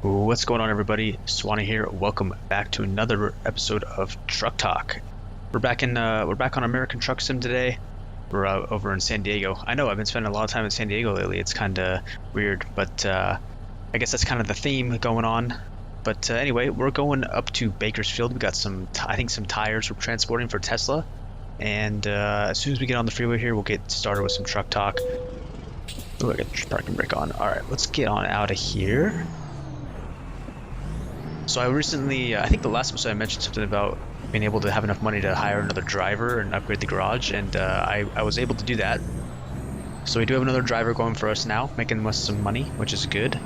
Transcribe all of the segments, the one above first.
What's going on, everybody? Swanee here. Welcome back to another episode of Truck Talk. We're back on American Truck Sim today. We're over in San Diego. I know I've been spending a lot of time in San Diego lately. It's kind of weird, but I guess that's kind of the theme going on. But anyway, we're going up to Bakersfield. We got some tires we're transporting for Tesla, and as soon as we get on the freeway here, we'll get started with some truck talk. Oh, I got the parking brake on. All right, let's get on out of here. So I recently, I think the last episode I mentioned something about being able to have enough money to hire another driver and upgrade the garage, and I was able to do that. So we do have another driver going for us now, making us some money, which is good.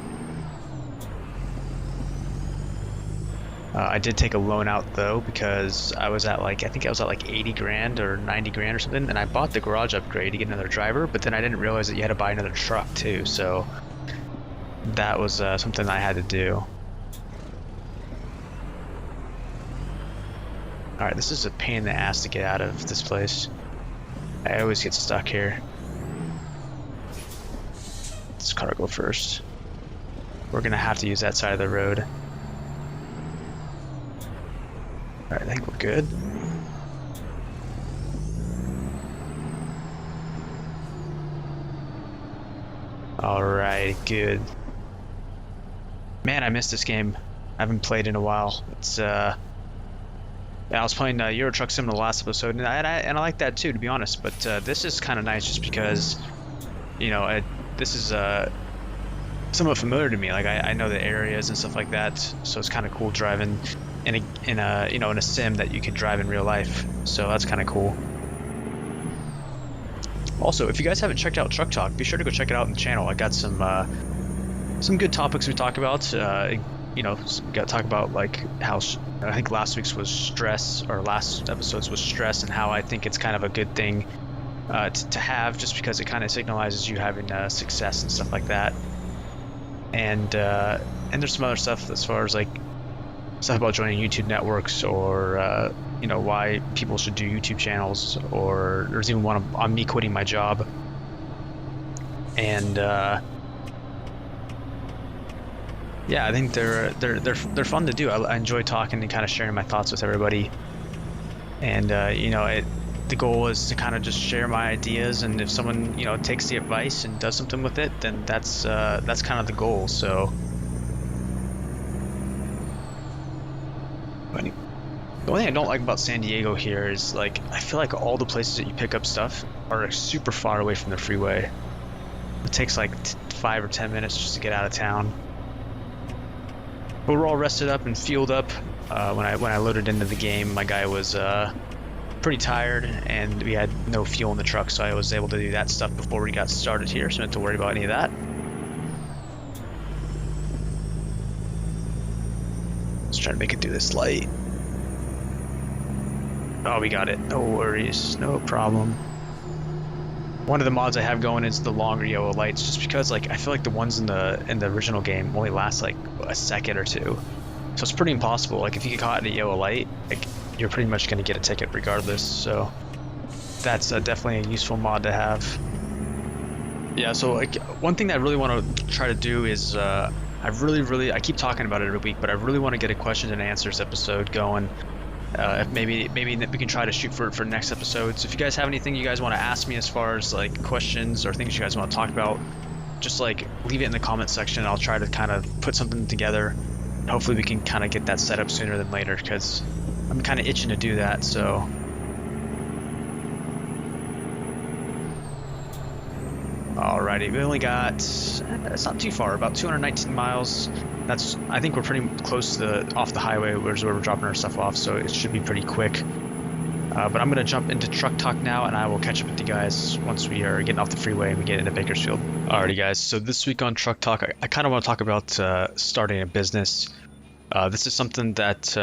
I did take a loan out though, because I think I was at like 80 grand or 90 grand or something, and I bought the garage upgrade to get another driver, but then I didn't realize that you had to buy another truck too, so that was something I had to do. Alright, this is a pain in the ass to get out of this place. I always get stuck here. This car go first. We're gonna have to use that side of the road. Alright, I think we're good. Alright, good. Man, I missed this game. I haven't played in a while. It's yeah, I was playing Euro Truck Sim in the last episode, and I like that too, to be honest. But this is kind of nice, just because, you know, this is somewhat familiar to me. Like I know the areas and stuff like that, so it's kind of cool driving in a sim that you can drive in real life. So that's kind of cool. Also, if you guys haven't checked out Truck Talk, be sure to go check it out on the channel. I got some good topics we talk about. You know, we got to talk about like how I think last episode's was stress, and how I think it's kind of a good thing to have, just because it kind of signalizes you having success and stuff like that. And there's some other stuff as far as like stuff about joining YouTube networks, or you know, why people should do YouTube channels, or there's even one on me quitting my job. And yeah, I think they're fun to do. I enjoy talking and kind of sharing my thoughts with everybody. And you know, the goal is to kind of just share my ideas, and if someone, you know, takes the advice and does something with it, then that's kind of the goal. So the only thing I don't like about San Diego here is, like, I feel like all the places that you pick up stuff are super far away from the freeway. It takes like 5 or 10 minutes just to get out of town. But we're all rested up and fueled up. When I loaded into the game, my guy was pretty tired, and we had no fuel in the truck, so I was able to do that stuff before we got started here, so I didn't have to worry about any of that. Let's try to make it through this light. Oh, we got it. No worries, no problem. One of the mods I have going is the longer yellow lights, just because, like, I feel like the ones in the original game only last like a second or two, so it's pretty impossible. Like, if you get caught in a yellow light, like, you're pretty much going to get a ticket regardless. So that's definitely a useful mod to have. Yeah, so like one thing that I really want to try to do is I keep talking about it every week, but I really want to get a questions and answers episode going. Maybe we can try to shoot for next episode. So if you guys have anything you guys want to ask me as far as like questions or things you guys want to talk about, just like leave it in the comment section. I'll try to kind of put something together. Hopefully we can kind of get that set up sooner than later, because I'm kind of itching to do that. So alrighty, we only got, it's not too far, about 219 miles. I think we're pretty close to off the highway, where we're dropping our stuff off, so it should be pretty quick. But I'm gonna jump into Truck Talk now, and I will catch up with you guys once we are getting off the freeway and we get into Bakersfield. Alrighty guys, so this week on Truck Talk, I kind of want to talk about starting a business. This is something that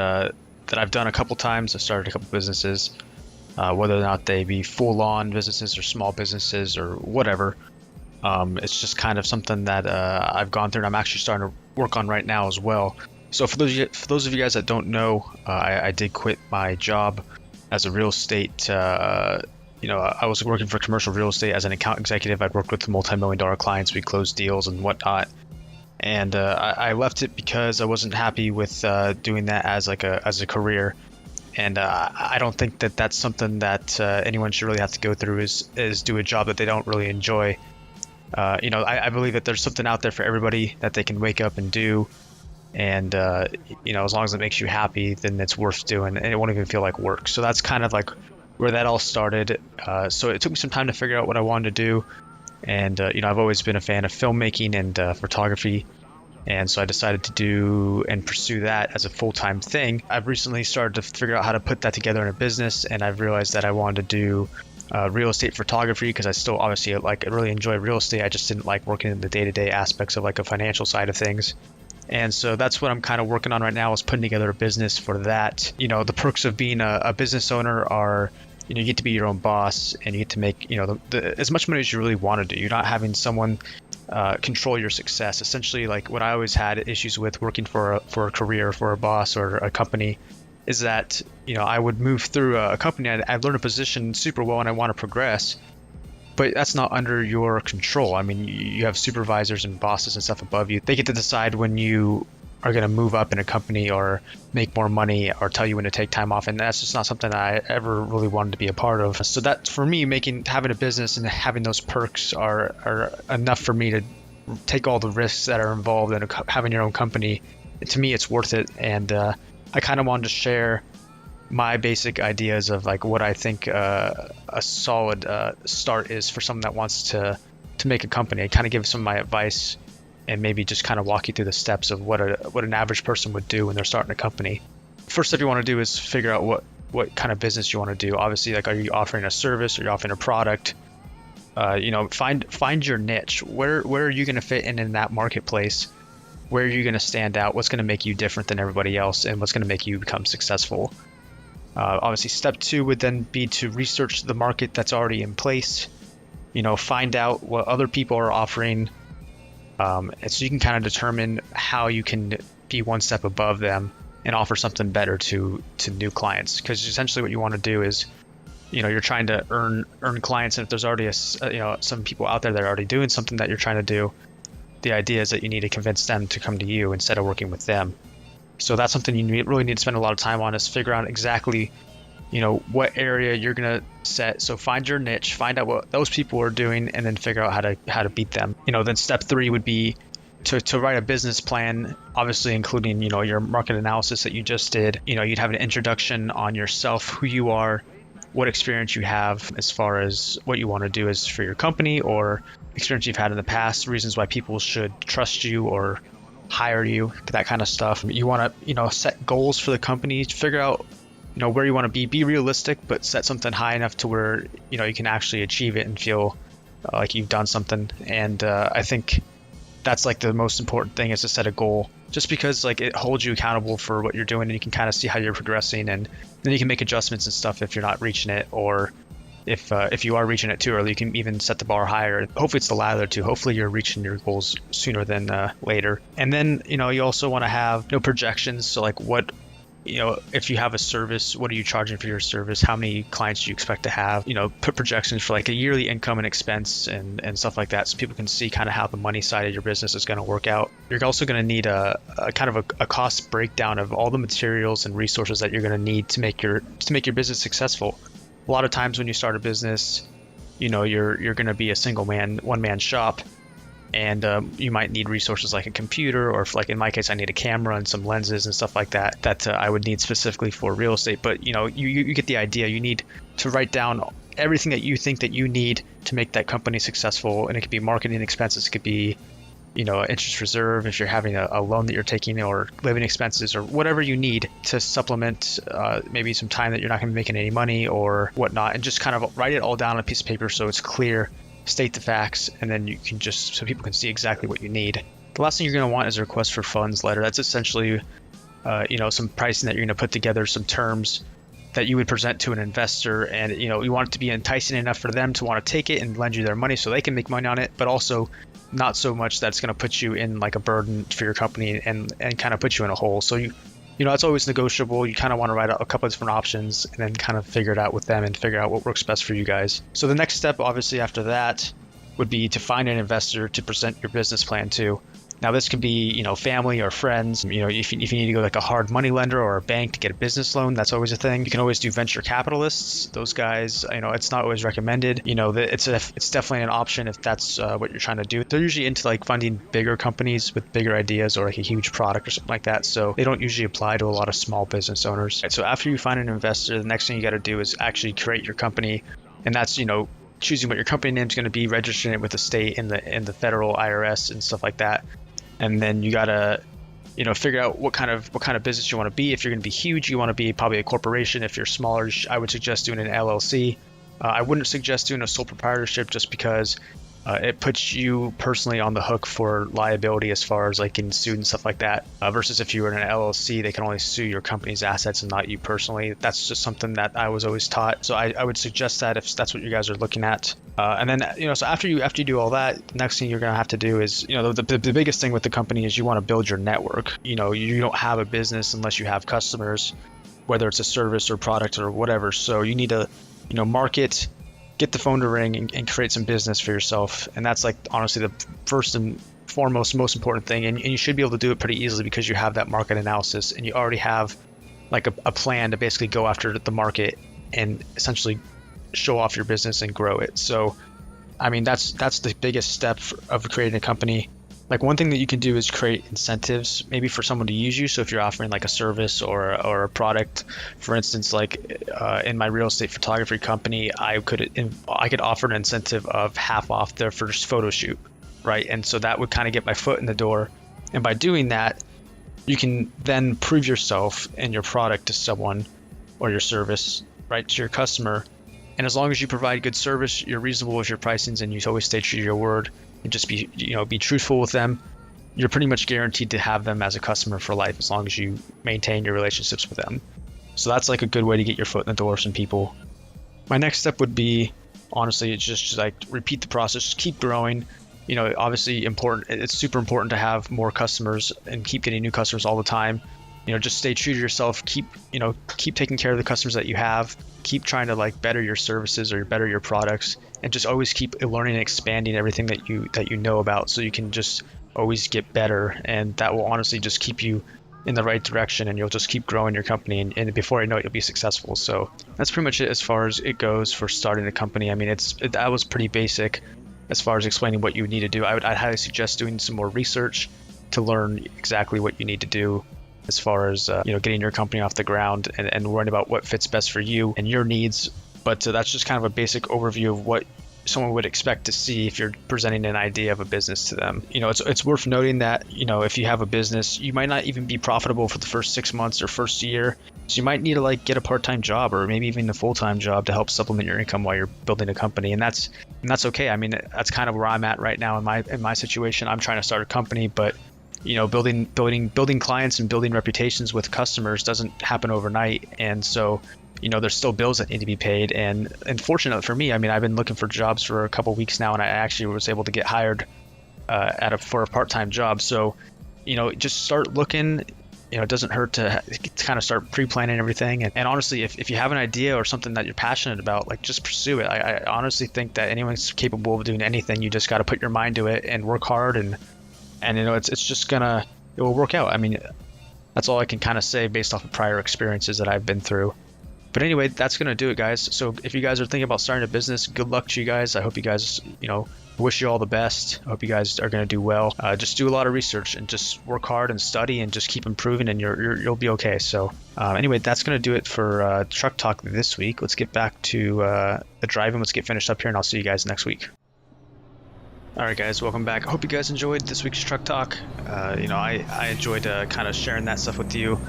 I've done a couple times. I've started a couple businesses, whether or not they be full-on businesses or small businesses or whatever. It's just kind of something that I've gone through, and I'm actually starting to work on right now as well. So for those of you guys that don't know, I did quit my job as a real estate. You know, I was working for commercial real estate as an account executive. I'd worked with multi-million-dollar clients. We closed deals and whatnot. And I left it because I wasn't happy with doing that as like a career. And I don't think that that's something that anyone should really have to go through is do a job that they don't really enjoy. I believe that there's something out there for everybody that they can wake up and do. And as long as it makes you happy, then it's worth doing, and it won't even feel like work. So that's kind of like where that all started. So it took me some time to figure out what I wanted to do. And I've always been a fan of filmmaking and photography. And so I decided to do and pursue that as a full-time thing. I've recently started to figure out how to put that together in a business, and I've realized that I wanted to do real estate photography because I still obviously I really enjoy real estate. I just didn't like working in the day-to-day aspects of like a financial side of things. And so that's what I'm kind of working on right now, is putting together a business for that. The perks of being a business owner are, you get to be your own boss, and you get to make, as much money as you really want to do. You're not having someone control your success. Essentially, like what I always had issues with working for a career, for a boss or a company, is that I would move through a company, I'd learn a position super well, and I want to progress, but that's not under your control. I mean, you have supervisors and bosses and stuff above you. They get to decide when you are going to move up in a company or make more money or tell you when to take time off, and that's just not something that I ever really wanted to be a part of. So that, for me, having a business and having those perks are enough for me to take all the risks that are involved in having your own company. To me, it's worth it. And I kind of wanted to share my basic ideas of like what I think a solid start is for someone that wants to make a company. I kind of give some of my advice and maybe just kind of walk you through the steps of what an average person would do when they're starting a company. First step you want to do is figure out what kind of business you want to do. Obviously, like, are you offering a service? Are you offering a product? Find your niche. Where are you going to fit in that marketplace? Where are you going to stand out? What's going to make you different than everybody else, and what's going to make you become successful? Obviously, step 2 would then be to research the market that's already in place. Find out what other people are offering, and so you can kind of determine how you can be one step above them and offer something better to new clients. Because essentially, what you want to do is, you're trying to earn clients, and if there's already some people out there that are already doing something that you're trying to do, the idea is that you need to convince them to come to you instead of working with them. So that's something you really need to spend a lot of time on, is figure out exactly, what area you're going to set. So find your niche, find out what those people are doing, and then figure out how to beat them. Then step 3 would be to write a business plan, obviously including, your market analysis that you just did. You'd have an introduction on yourself, who you are, what experience you have as far as what you want to do is for your company, or experience you've had in the past, reasons why people should trust you or hire you, that kind of stuff. You want to, set goals for the company, figure out, where you want to be realistic, but set something high enough to where, you can actually achieve it and feel like you've done something. And I think that's like the most important thing, is to set a goal, just because like it holds you accountable for what you're doing, and you can kind of see how you're progressing, and then you can make adjustments and stuff if you're not reaching it, or if you are reaching it too early, you can even set the bar higher. Hopefully it's the latter too. Hopefully you're reaching your goals sooner than later. And then, you also want to have projections. So like if you have a service, what are you charging for your service? How many clients do you expect to have? Put projections for like a yearly income and expense and stuff like that, so people can see kind of how the money side of your business is going to work out. You're also going to need a kind of a cost breakdown of all the materials and resources that you're going to need to make your business successful. A lot of times when you start a business, you're going to be a one-man shop, and you might need resources like a computer, or like in my case, I need a camera and some lenses and stuff like that I would need specifically for real estate. But you get the idea. You need to write down everything that you think that you need to make that company successful, and it could be marketing expenses, it could be interest reserve if you're having a loan that you're taking, or living expenses, or whatever you need to supplement maybe some time that you're not going to be making any money or whatnot, and just kind of write it all down on a piece of paper so it's clear. State the facts, and then you can so people can see exactly what you need. The last thing you're going to want is a request for funds letter. That's essentially some pricing that you're going to put together, some terms that you would present to an investor, and you want it to be enticing enough for them to want to take it and lend you their money so they can make money on it, but also not so much that it's going to put you in like a burden for your company and kind of put you in a hole. So it's always negotiable. You kind of want to write out a couple of different options and then kind of figure it out with them and figure out what works best for you guys. So the next step, obviously, after that would be to find an investor to present your business plan to. Now this can be, family or friends. If you need to go like a hard money lender or a bank to get a business loan, that's always a thing. You can always do venture capitalists. Those guys, it's not always recommended. It's definitely an option if that's what you're trying to do. They're usually into like funding bigger companies with bigger ideas or like a huge product or something like that. So they don't usually apply to a lot of small business owners. So after you find an investor, the next thing you got to do is actually create your company, and that's choosing what your company name is going to be, registering it with the state and the federal IRS and stuff like that. And then you gotta, figure out what kind of business you want to be. If you're going to be huge, you want to be probably a corporation. If you're smaller, I would suggest doing an LLC. I wouldn't suggest doing a sole proprietorship just because it puts you personally on the hook for liability as far as like getting sued and stuff like that. Versus if you were in an LLC, they can only sue your company's assets and not you personally. That's just something that I was always taught. So I would suggest that if that's what you guys are looking at. And then, so after you do all that, the next thing you're going to have to do is, the biggest thing with the company is you want to build your network. You don't have a business unless you have customers, whether it's a service or product or whatever. So you need to, market, get the phone to ring, and create some business for yourself. And that's like honestly the first and foremost most important thing. And you should be able to do it pretty easily because you have that market analysis and you already have like a plan to basically go after the market and essentially show off your business and grow it. So I mean that's the biggest step of creating a company. Like one thing that you can do is create incentives maybe for someone to use you. So if you're offering like a service or a product, for instance, like in my real estate photography company, I could offer an incentive of half off their first photo shoot, right? And so that would kind of get my foot in the door. And by doing that, you can then prove yourself and your product to someone or your service, right, to your customer. And as long as you provide good service, you're reasonable with your pricings, and you always stay true to your word and just be truthful with them, you're pretty much guaranteed to have them as a customer for life as long as you maintain your relationships with them. So that's like a good way to get your foot in the door with some people. My next step would be, honestly, it's just like repeat the process, just keep growing. Obviously it's super important to have more customers and keep getting new customers all the time. Just stay true to yourself, keep taking care of the customers that you have, keep trying to like better your services or better your products, and just always keep learning and expanding everything that you know about, so you can just always get better. And that will honestly just keep you in the right direction, and you'll just keep growing your company, and before you know it, you'll be successful. So that's pretty much it as far as it goes for starting a company. I mean, that was pretty basic as far as explaining what you would need to do. I'd highly suggest doing some more research to learn exactly what you need to do as far as getting your company off the ground, and worrying about what fits best for you and your needs. But that's just kind of a basic overview of what someone would expect to see if you're presenting an idea of a business to them. It's worth noting that if you have a business, you might not even be profitable for the first 6 months or first year. So you might need to like get a part-time job or maybe even a full-time job to help supplement your income while you're building a company, and that's okay. I mean, that's kind of where I'm at right now in my situation. I'm trying to start a company, but building clients and building reputations with customers doesn't happen overnight. And so, there's still bills that need to be paid. And unfortunately for me, I mean, I've been looking for jobs for a couple of weeks now, and I actually was able to get hired for a part-time job. So, just start looking. It doesn't hurt to kind of start pre-planning everything. And honestly, if you have an idea or something that you're passionate about, like just pursue it. I honestly think that anyone's capable of doing anything. You just got to put your mind to it and work hard, and it will work out. I mean, that's all I can kind of say based off of prior experiences that I've been through. But anyway, that's going to do it, guys. So if you guys are thinking about starting a business, good luck to you guys. I hope you guys, wish you all the best. I hope you guys are going to do well. Just do a lot of research and just work hard and study and just keep improving, and you'll be okay. So anyway, that's going to do it for Truck Talk this week. Let's get back to the driving. Let's get finished up here, and I'll see you guys next week. Alright guys, welcome back. I hope you guys enjoyed this week's Truck Talk. I enjoyed kind of sharing that stuff with you.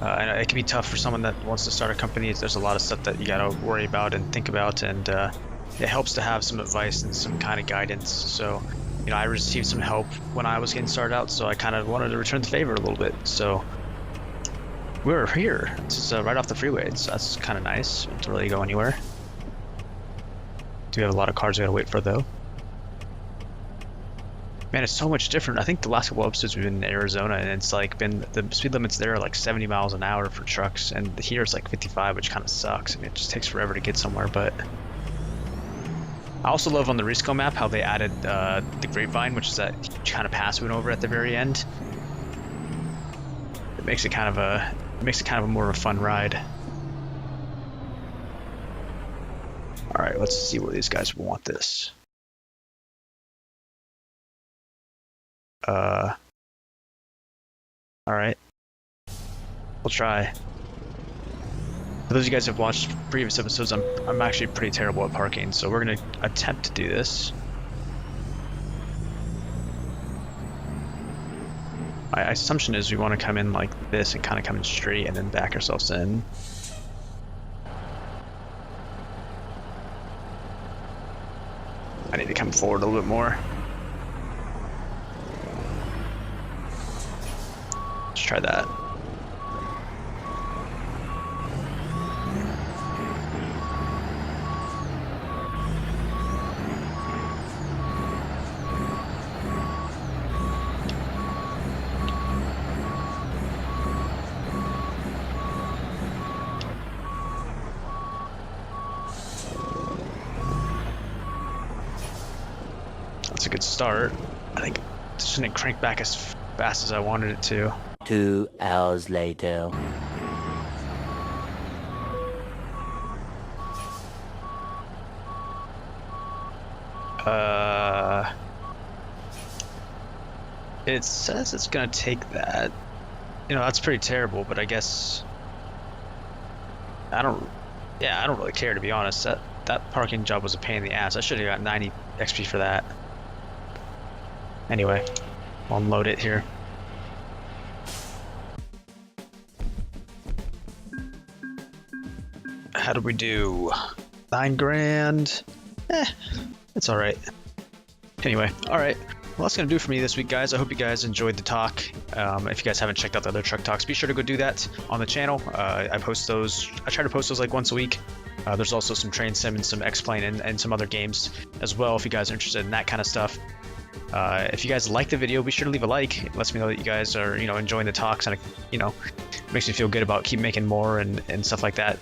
And it can be tough for someone that wants to start a company. There's a lot of stuff that you got to worry about and think about, and it helps to have some advice and some kind of guidance. So, I received some help when I was getting started out, so I kind of wanted to return the favor a little bit. So we're here. This is right off the freeway, so that's kind of nice. Don't really go anywhere. Do have a lot of cars we got to wait for though. Man, it's so much different. I think the last couple episodes we've been in Arizona, and it's like been the speed limits there are like 70 miles an hour for trucks, and here it's like 55, which kind of sucks. I mean, it just takes forever to get somewhere. But I also love on the Risco map how they added the Grapevine, which is that kind of pass we went over at the very end. It makes it kind of a more of a fun ride. All right, let's see where these guys want this. All right, we'll try. For those of you guys who have watched previous episodes, I'm actually pretty terrible at parking, so we're gonna attempt to do this. My assumption is we want to come in like this and kind of come in straight and then back ourselves in. I need to come forward a little bit more. Let's try that. That's a good start. I think it just didn't crank back as fast as I wanted it to. 2 hours later. It says it's gonna take that. You know, that's pretty terrible, but I guess I don't really care, to be honest. That parking job was a pain in the ass. I should have got 90 XP for that. Anyway, I'll unload it here. How did we do? 9 grand? It's all right. Anyway, all right. Well, that's going to do it for me this week, guys. I hope you guys enjoyed the talk. If you guys haven't checked out the other truck talks, be sure to go do that on the channel. I post those. I try to post those like once a week. There's also some train sim and some X-Plane and some other games as well if you guys are interested in that kind of stuff. If you guys like the video, be sure to leave a like. It lets me know that you guys are, enjoying the talks, and makes me feel good about keep making more and stuff like that.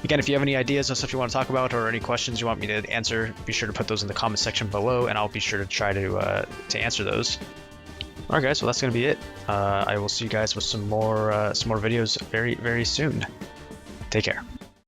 Again, if you have any ideas on stuff you want to talk about or any questions you want me to answer, be sure to put those in the comment section below, and I'll be sure to try to answer those. All right, guys. Well, that's gonna be it. I will see you guys with some more videos very, very soon. Take care.